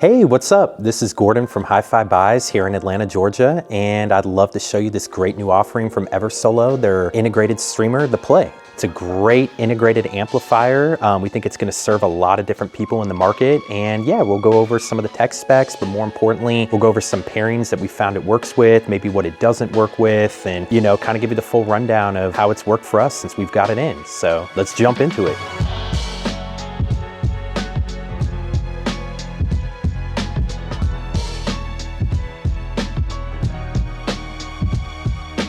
Hey, what's up? This is Gordon from HiFi Buys here in Atlanta, Georgia, and I'd love to show you this great new offering from Eversolo, their integrated streamer, the Play. It's a great integrated amplifier. We think it's gonna serve a lot of different people in the market, and yeah, we'll go over some of the tech specs, but more importantly, we'll go over some pairings that we found it works with, maybe what it doesn't work with, and kind of give you the full rundown of how it's worked for us since we've got it in. So let's jump into it.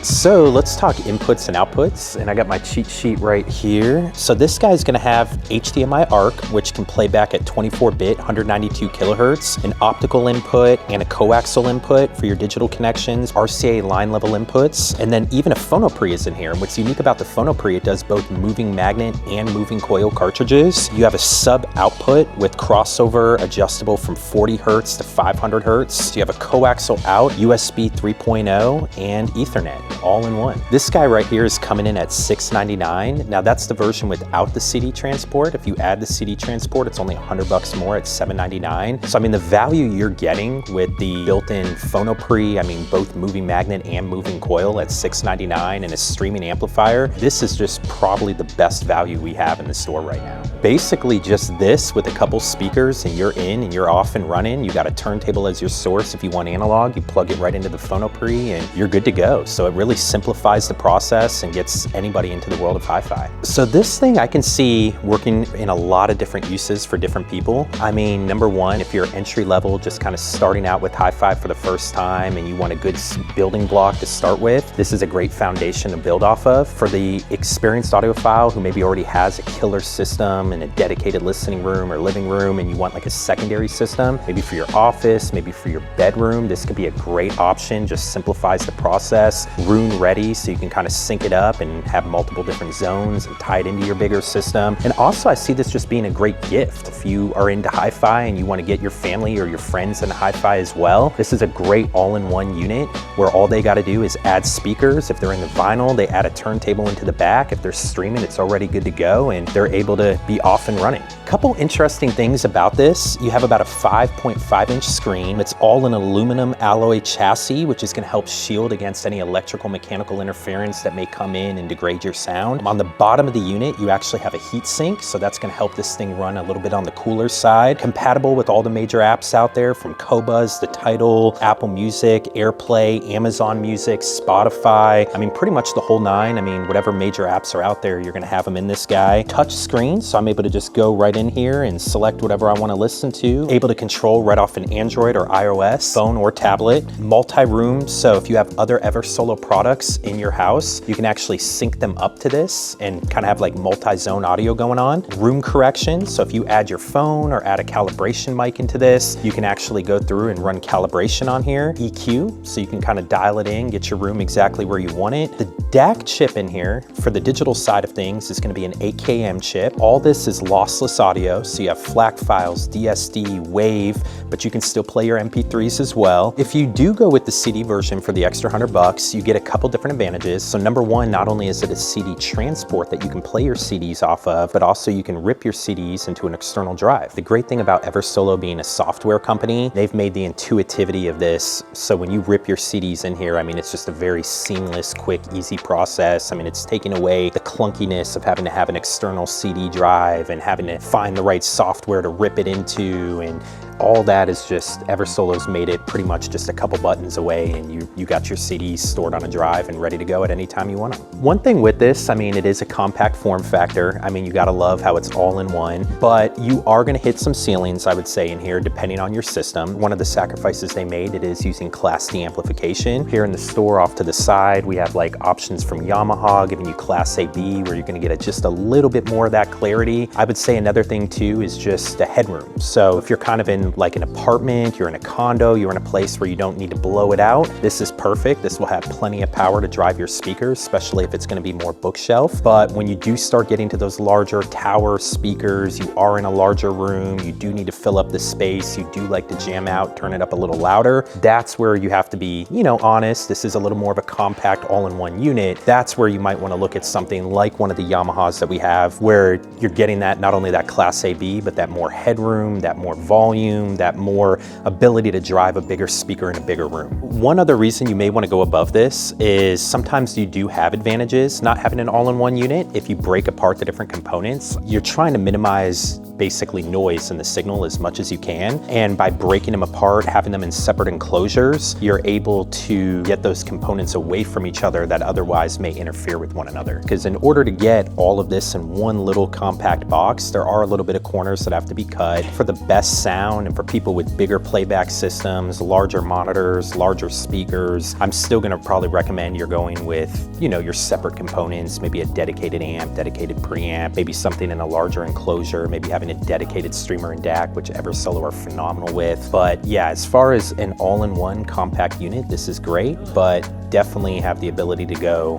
So let's talk inputs and outputs, and I got my cheat sheet right here. So this guy's gonna have HDMI ARC, which can play back at 24-bit, 192 kilohertz, an optical input and a coaxial input for your digital connections, RCA line level inputs, and then even a phonopre is in here. And what's unique about the phonopre, it does both moving magnet and moving coil cartridges. You have a sub output with crossover adjustable from 40 hertz to 500 hertz. You have a coaxial out, USB 3.0, and Ethernet, all in one. This guy right here is coming in at $699. Now that's the version without the CD transport. If you add the CD transport, it's only $100 more at $799. So I mean, the value you're getting with the built-in phonopre, I mean, both moving magnet and moving coil at $699 and a streaming amplifier, this is just probably the best value we have in the store right now. Basically just this with a couple speakers and you're in and you're off and running. You got a turntable as your source. If you want analog, you plug it right into the phonopre and you're good to go. So it really simplifies the process and gets anybody into the world of hi-fi. So this thing I can see working in a lot of different uses for different people. I mean, number one, if you're entry level, just kind of starting out with hi-fi for the first time and you want a good building block to start with, this is a great foundation to build off of. For the experienced audiophile who maybe already has a killer system and a dedicated listening room or living room and you want like a secondary system, maybe for your office, maybe for your bedroom, this could be a great option. Just simplifies the process. Room ready, so you can kind of sync it up and have multiple different zones and tie it into your bigger system. And also I see this just being a great gift. If you are into hi-fi and you want to get your family or your friends into hi-fi as well, this is a great all-in-one unit where all they got to do is add speakers. If they're in the vinyl, they add a turntable into the back. If they're streaming, it's already good to go and they're able to be off and running. Couple interesting things about this. You have about a 5.5-inch screen. It's all an aluminum alloy chassis, which is going to help shield against any electrical mechanical interference that may come in and degrade your sound. On the bottom of the unit, you actually have a heat sink, so that's going to help this thing run a little bit on the cooler side. Compatible with all the major apps out there, from Qobuz to Tidal, Apple Music, AirPlay, Amazon Music, Spotify. I mean, pretty much the whole nine. I mean, whatever major apps are out there, you're going to have them in this guy. Touch screen, so I'm able to just go right in here and select whatever I want to listen to. Able to control right off an Android or iOS, phone or tablet. Multi-room, so if you have other Eversolo products in your house, you can actually sync them up to this and kind of have like multi-zone audio going on. Room correction, so if you add your phone or add a calibration mic into this, you can actually go through and run calibration on here. EQ, so you can kind of dial it in, get your room exactly where you want it. The DAC chip in here for the digital side of things is going to be an 8km chip. All this is lossless audio, so you have FLAC files, DSD, WAVE, but you can still play your MP3s as well. If you do go with the CD version for the extra $100, you get a couple different advantages. So number one, not only is it a CD transport that you can play your CDs off of, but also you can rip your CDs into an external drive. The great thing about Eversolo being a software company, they've made the intuitivity of this. So when you rip your CDs in here, I mean, it's just a very seamless, quick, easy process. I mean, it's taking away the clunkiness of having to have an external CD drive and having to find the right software to rip it into, and all that is just, Eversolo's made it pretty much just a couple buttons away and you got your CDs stored on a drive and ready to go at any time you want them. One thing with this, I mean, it is a compact form factor. I mean, you gotta love how it's all in one, but you are gonna hit some ceilings, I would say, in here, depending on your system. One of the sacrifices they made, it is using Class D amplification. Here in the store off to the side, we have like options from Yamaha giving you Class AB, where you're gonna get just a little bit more of that clarity. I would say another thing too is just the headroom. So if you're kind of in like an apartment, you're in a condo, you're in a place where you don't need to blow it out, this is perfect. This will have plenty of power to drive your speakers, especially if it's going to be more bookshelf. But when you do start getting to those larger tower speakers, you are in a larger room, you do need to fill up the space, you do like to jam out, turn it up a little louder. That's where you have to be, honest. This is a little more of a compact all-in-one unit. That's where you might want to look at something like one of the Yamahas that we have, where you're getting that, not only that Class AB, but that more headroom, that more volume, consume that more ability to drive a bigger speaker in a bigger room. One other reason you may want to go above this is sometimes you do have advantages not having an all-in-one unit. If you break apart the different components, you're trying to minimize basically noise in the signal as much as you can. And by breaking them apart, having them in separate enclosures, you're able to get those components away from each other that otherwise may interfere with one another. Because in order to get all of this in one little compact box, there are a little bit of corners that have to be cut for the best sound and for people with bigger playback systems, larger monitors, larger speakers. I'm still gonna probably recommend you're going with, you know, your separate components, maybe a dedicated amp, dedicated preamp, maybe something in a larger enclosure, maybe having a dedicated streamer and DAC, which Eversolo are phenomenal with. But yeah, as far as an all-in-one compact unit, this is great, but definitely have the ability to go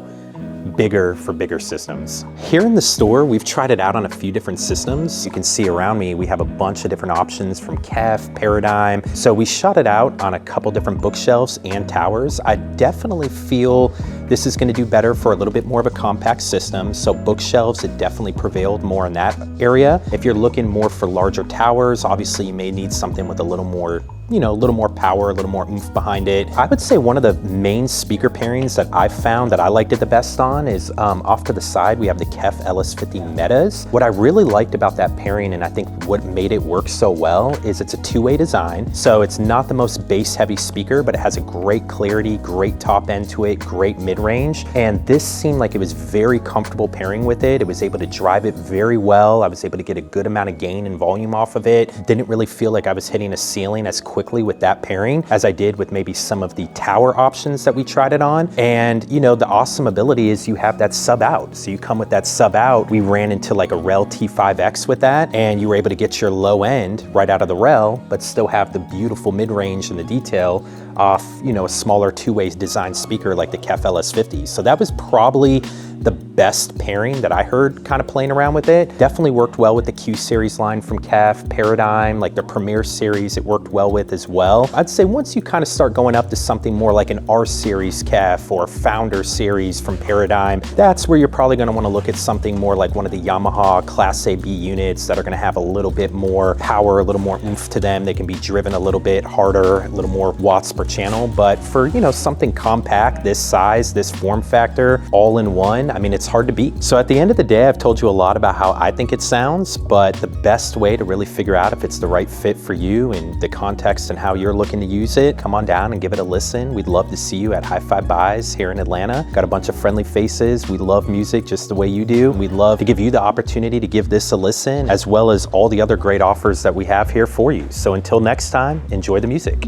bigger for bigger systems. Here in the store, we've tried it out on a few different systems. You can see around me, we have a bunch of different options from KEF, Paradigm. So we shot it out on a couple different bookshelves and towers. I definitely feel this is gonna do better for a little bit more of a compact system. So bookshelves, it definitely prevailed more in that area. If you're looking more for larger towers, obviously you may need something with a little more, you know, a little more power, a little more oomph behind it. I would say one of the main speaker pairings that I've found that I liked it the best on is off to the side, we have the KEF LS50 Metas. What I really liked about that pairing, and I think what made it work so well, is it's a two-way design. So it's not the most bass heavy speaker, but it has a great clarity, great top end to it, great mid-range. And this seemed like it was very comfortable pairing with it. It was able to drive it very well. I was able to get a good amount of gain and volume off of it. Didn't really feel like I was hitting a ceiling as quickly with that pairing as I did with maybe some of the tower options that we tried it on. And you know, the awesome ability is you have that sub out. So you come with that sub out. We ran into like a REL T5X with that, and you were able to get your low end right out of the REL, but still have the beautiful mid-range and the detail off, you know, a smaller two-way design speaker like the KEF LS50. So that was probably the best pairing that I heard kind of playing around with it. Definitely worked well with the Q series line from KEF, Paradigm, like the Premier series it worked well with as well. I'd say once you kind of start going up to something more like an R series KEF or Founder series from Paradigm, that's where you're probably gonna wanna look at something more like one of the Yamaha Class AB units that are gonna have a little bit more power, a little more oomph to them. They can be driven a little bit harder, a little more watts per channel. But for, you know, something compact, this size, this form factor, all in one, I mean, it's hard to beat. So at the end of the day, I've told you a lot about how I think it sounds, but the best way to really figure out if it's the right fit for you and the context and how you're looking to use it, come on down and give it a listen. We'd love to see you at HiFi Buys here in Atlanta. Got a bunch of friendly faces. We love music just the way you do. We'd love to give you the opportunity to give this a listen, as well as all the other great offers that we have here for you. So until next time, enjoy the music.